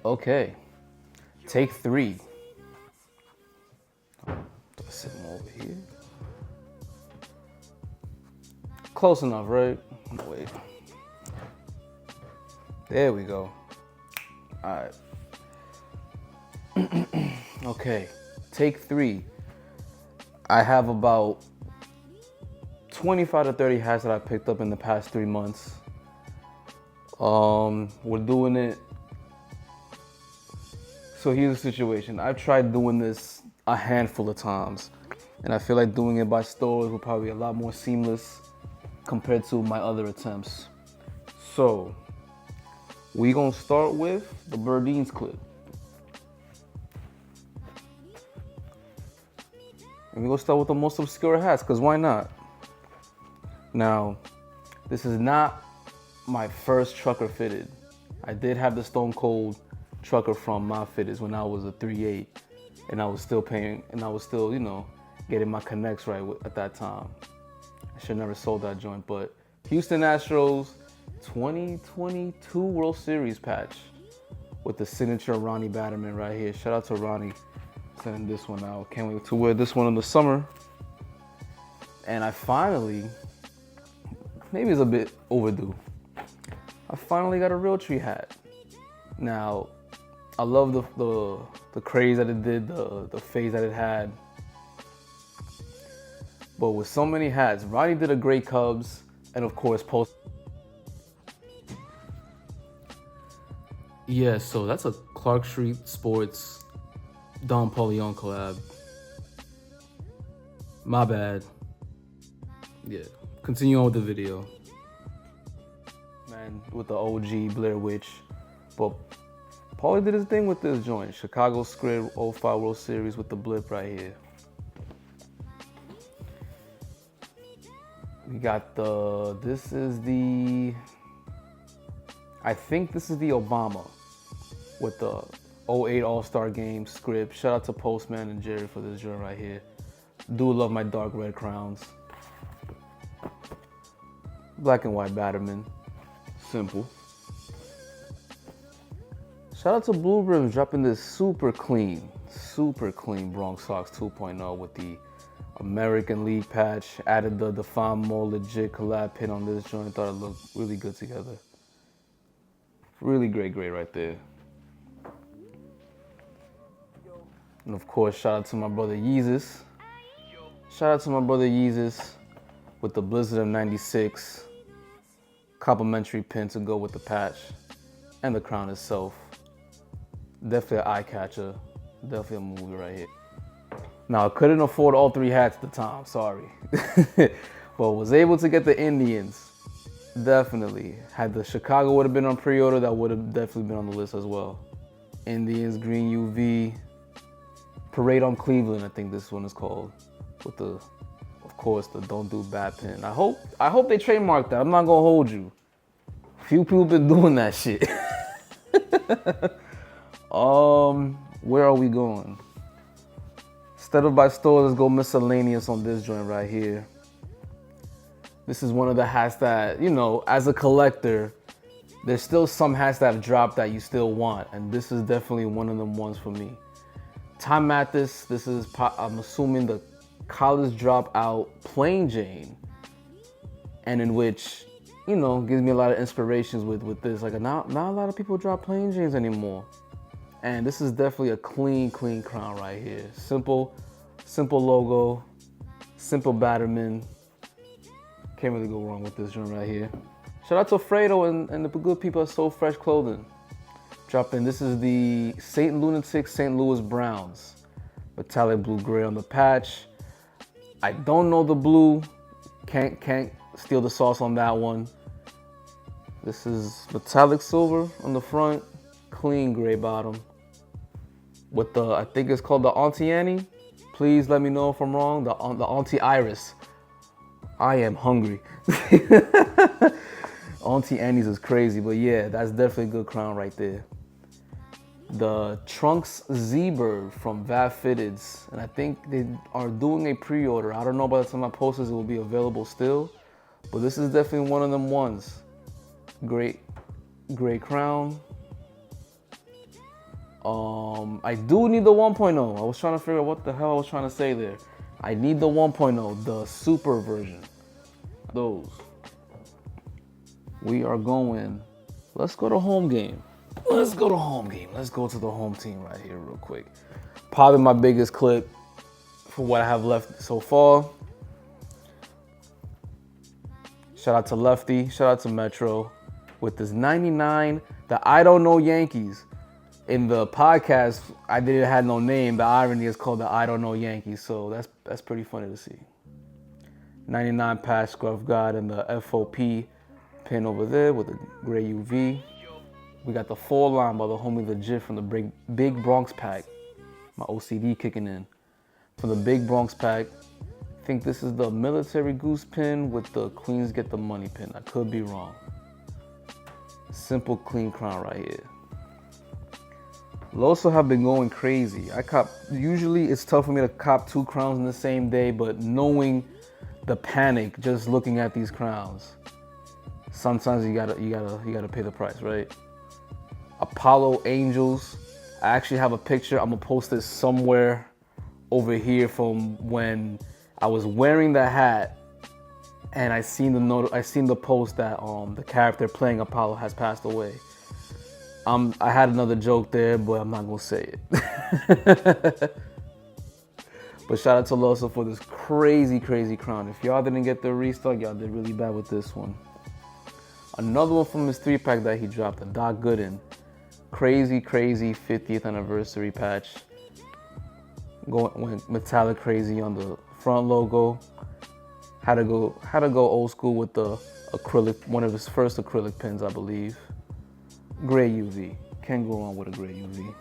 Okay, take three. Sit him over here. Close enough, right? Wait. There we go. All right. Okay, take three. I have about 25 to 30 hats that I picked up in the past 3 months. We're doing it. So here's the situation. I've tried doing this a handful of times, and I feel like doing it by stores will probably be a lot more seamless compared to my other attempts. So we gonna start with the Birdines clip. And we're gonna start with the most obscure hats, because why not? Now, this is not my first trucker fitted. I did have the Stone Cold trucker from my fitteds when I was a 3.8, and I was still paying, and I was still, getting my connects right at that time. I should never sold that joint, but Houston Astros 2022 World Series patch with the signature Ronnie Batterman right here. Shout out to Ronnie sending this one out. Can't wait to wear this one in the summer. And I finally, maybe it's a bit overdue, I finally got a Realtree hat. Now, I love the craze that it did, the phase that it had. But with so many hats, Ronnie did a great Cubs, and of course, Post. Yeah, so that's a Clark Street Sports Don Paulion collab. My bad. Yeah, continue on with the video. Man, with the OG Blair Witch. But Paulie did his thing with this joint. Chicago Script 05 World Series with the blip right here. We got I think this is the Obama with the 08 All-Star Game script. Shout out to Postman and Jerry for this joint right here. Do love my dark red crowns. Black and white Batterman. Simple. Shout out to Blue Ribbons dropping this super clean Bronx Sox 2.0 with the American League patch. Added the Define More Legit collab pin on this joint. Thought it looked really good together. Really great right there. And of course, shout out to my brother Yeezus. Shout out to my brother Yeezus with the Blizzard of 96. Complimentary pin to go with the patch. And the crown itself. Definitely an eye catcher. Definitely a movie right here. Now, I couldn't afford all three hats at the time, sorry. But was able to get the Indians. Definitely. Had the Chicago would have been on pre-order, that would have definitely been on the list as well. Indians, Green UV. Parade on Cleveland, I think this one is called. With the, of course, the Don't Do Bad pin. I hope they trademark that. I'm not gonna hold you. Few people been doing that shit. Where are we going? Instead of by store, let's go miscellaneous on this joint right here. This is one of the hats that, as a collector, there's still some hats that have dropped that you still want, and this is definitely one of them ones for me. Tom Mathis, this is, I'm assuming, the college dropout plain Jane, and in which, gives me a lot of inspirations with this. Like, not a lot of people drop plain Janes anymore. And this is definitely a clean crown right here. Simple logo, simple Batterman. Can't really go wrong with this joint right here. Shout out to Fredo and the good people at So Fresh Clothing. Dropping, this is the St. Lunatic St. Louis Browns. Metallic blue gray on the patch. I don't know the blue. Can't steal the sauce on that one. This is metallic silver on the front. Clean gray bottom. With the, I think it's called the Auntie Annie. Please let me know if I'm wrong. The Auntie Iris. I am hungry. Auntie Annie's is crazy, but yeah, that's definitely a good crown right there. The Trunks Z-Bird from Vav Fitteds, and I think they are doing a pre-order. I don't know, by the time I post this, it will be available still, but this is definitely one of them ones. Great crown. I do need the 1.0. I was trying to figure out what the hell I was trying to say there. I need the 1.0, the super version. Those. We are going. Let's go to home game. Let's go to home game. Let's go to the home team right here real quick. Probably my biggest clip for what I have left so far. Shout out to Lefty. Shout out to Metro with this 99. The I Don't Know Yankees. In the podcast, I didn't have no name. The irony is called the I Don't Know Yankees. So that's pretty funny to see. 99 patch Scruff God and the FOP pin over there with the gray UV. We got the 4 line by the homie Legit from the Big Bronx pack. My OCD kicking in. From the Big Bronx pack. I think this is the Military Goose pin with the Queens Get the Money pin. I could be wrong. Simple, clean crown right here. Loso have been going crazy. Usually it's tough for me to cop 2 crowns in the same day, but knowing the panic just looking at these crowns, sometimes you gotta pay the price, right? Apollo Angels. I actually have a picture. I'm gonna post this somewhere over here from when I was wearing the hat and I seen the post that the character playing Apollo has passed away. I had another joke there, but I'm not gonna say it. But shout out to Loso for this crazy crown. If y'all didn't get the restock, y'all did really bad with this one. Another one from his 3-pack that he dropped, the Doc Gooden. Crazy 50th anniversary patch. Went metallic crazy on the front logo. Had to go old school with the acrylic, one of his first acrylic pins, I believe. Gray UV. Can't go wrong with a gray UV.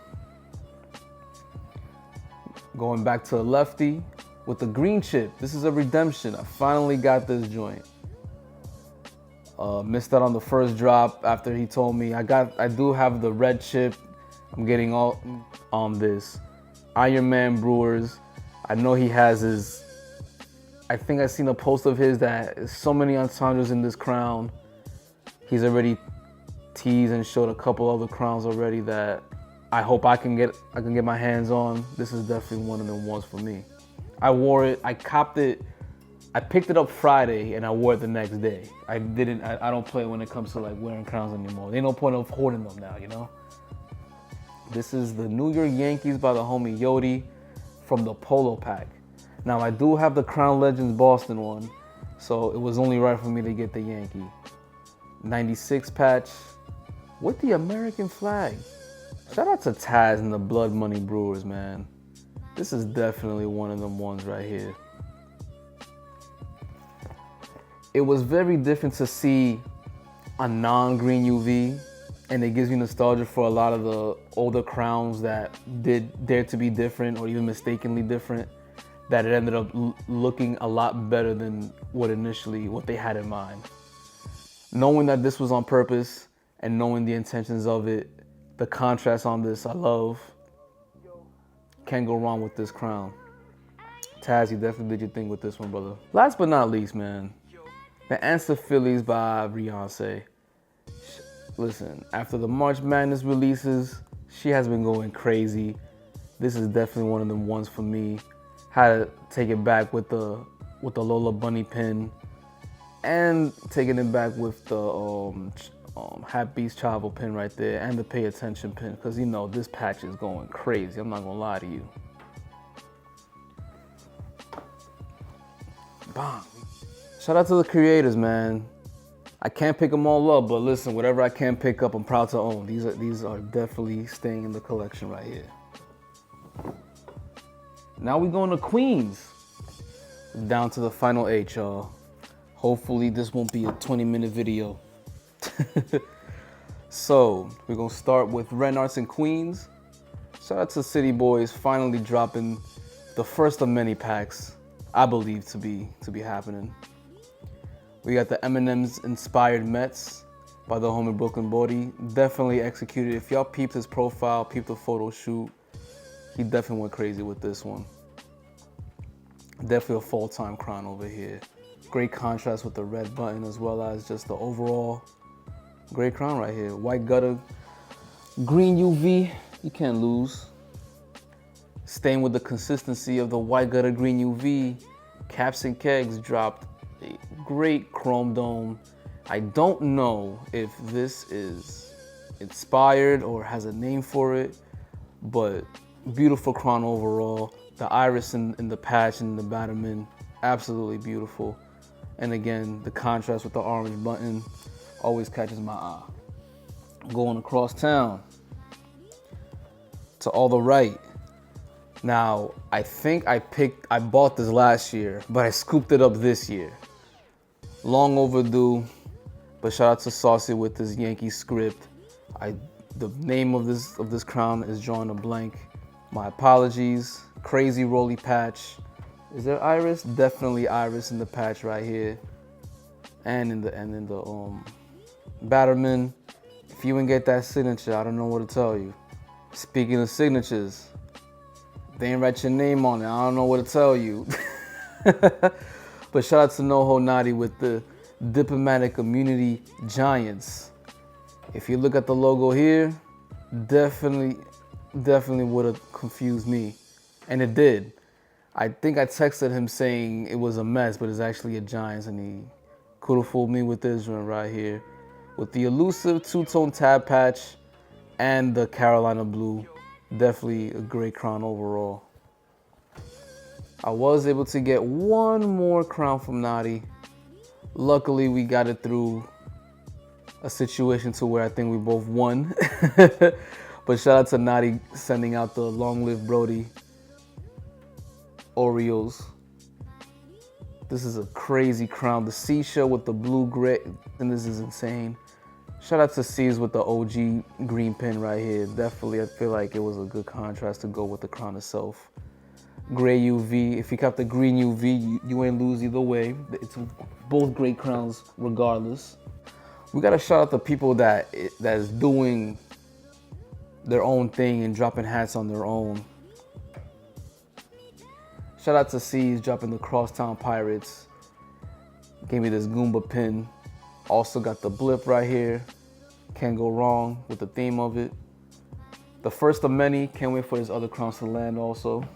Going back to Lefty with the green chip. This is a redemption. I finally got this joint. Missed out on the first drop after he told me I do have the red chip. I'm getting all on this. Iron Man Brewers. I know he has his. I think I seen a post of his that so many entendres in this crown. He's already teased and showed a couple other crowns already that I hope I can get my hands on. This is definitely one of them ones for me. I wore it. I copped it. I picked it up Friday and I wore it the next day. I don't play when it comes to like wearing crowns anymore. There's no point of hoarding them now, you know? This is the New York Yankees by the homie Yodi from the Polo pack. Now I do have the Crown Legends Boston one, so it was only right for me to get the Yankee. 96 patch with the American flag. Shout out to Taz and the Blood Money Brewers, man. This is definitely one of them ones right here. It was very different to see a non-green UV, and it gives you nostalgia for a lot of the older crowns that did dare to be different or even mistakenly different, that it ended up looking a lot better than what they had in mind. Knowing that this was on purpose and knowing the intentions of it, the contrast on this, I love. Can't go wrong with this crown. Taz, you definitely did your thing with this one, brother. Last but not least, man, the Answer Phillies by Beyonce. Listen, after the March Madness releases, she has been going crazy. This is definitely one of them ones for me. Had to take it back with the Lola Bunny pin, and taking it back with the Hat Beast Chavo pin right there, and the Pay Attention pin, because you know this patch is going crazy. I'm not gonna lie to you. Bang. Shout out to the creators, man. I can't pick them all up, but listen, whatever I can pick up, I'm proud to own. These are definitely staying in the collection right here. Now we going to Queens. Down to the final 8, y'all. Hopefully this won't be a 20-minute video. So we're gonna start with Ren Arts in Queens. Shout out to City Boys finally dropping the first of many packs, I believe to be happening. We got the Eminem's inspired Mets by the homie Brooklyn Body. Definitely executed. If y'all peeped his profile, peeped the photo shoot, he definitely went crazy with this one. Definitely a full-time crown over here. Great contrast with the red button as well as just the overall Great crown right here. White gutter, green UV. You can't lose. Staying with the consistency of the white gutter, green UV, Caps and Kegs dropped a great chrome dome. I don't know if this is inspired or has a name for it, but beautiful crown overall. The iris in the patch and the Batterman, absolutely beautiful. And again, the contrast with the orange button always catches my eye. Going across town to all the right. Now, I think I bought this last year, but I scooped it up this year. Long overdue, but shout out to Saucy with this Yankee script. The name of this crown is drawing a blank. My apologies. Crazy roly patch. Is there iris? Definitely iris in the patch right here, and in the Batterman. If you didn't get that signature, I don't know what to tell you. Speaking of signatures, they ain't write your name on it. I don't know what to tell you. But shout out to Noho Nadi with the Diplomatic Immunity Giants. If you look at the logo here, definitely would have confused me. And it did. I think I texted him saying it was a mess, but it's actually a Giants, and he could have fooled me with this one right here. With the elusive two-tone tab patch and the Carolina blue. Definitely a great crown overall. I was able to get one more crown from Nadi. Luckily, we got it through a situation to where I think we both won. But shout out to Nadi sending out the Long Live Brody Orioles. This is a crazy crown. The seashell with the blue gray, and this is insane. Shout out to C's with the OG green pin right here. Definitely, I feel like it was a good contrast to go with the crown itself. Gray UV. If you kept the green UV, you ain't lose either way. It's both great crowns regardless. We gotta shout out the people that is doing their own thing and dropping hats on their own. Shout out to C's dropping the Crosstown Pirates. Gave me this Goomba pin. Also got the blip right here. Can't go wrong with the theme of it. The first of many. Can't wait for his other crowns to land also.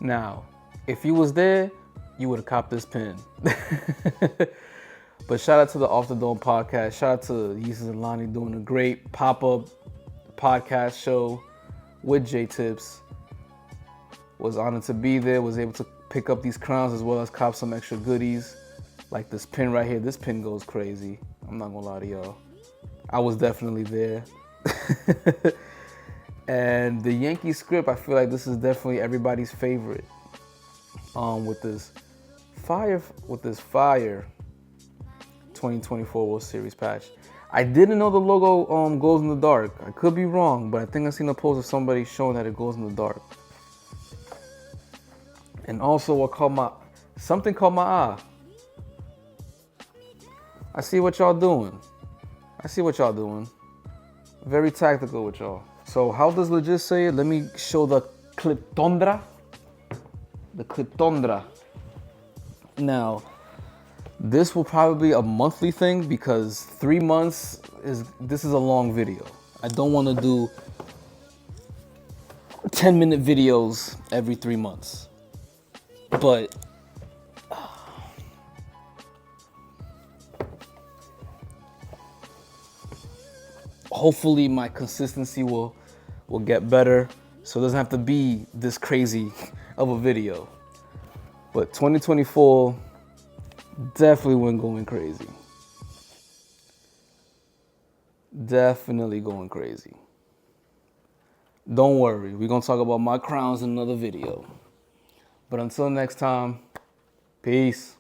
Now, if you was there, you would have copped this pin. But shout out to the Off the Dome podcast. Shout out to Yeezus and Lonnie doing a great pop-up podcast show with J-Tips. Was honored to be there. Was able to pick up these crowns as well as cop some extra goodies. Like this pin right here. This pin goes crazy. I'm not gonna lie to y'all. I was definitely there. And the Yankee script, I feel like this is definitely everybody's favorite. With this fire 2024 World Series patch. I didn't know the logo goes in the dark. I could be wrong, but I think I seen a post of somebody showing that it goes in the dark. And also something caught my eye. I see what y'all doing. Very tactical with y'all. So how does Legit say it? Let me show the Cliptondra. The Cliptondra. Now, this will probably be a monthly thing because 3 months this is a long video. I don't want to do 10-minute videos every 3 months. But hopefully my consistency will get better, so it doesn't have to be this crazy of a video. But 2024 definitely went going crazy. Definitely going crazy. Don't worry, we're gonna talk about my crowns in another video. But until next time, peace.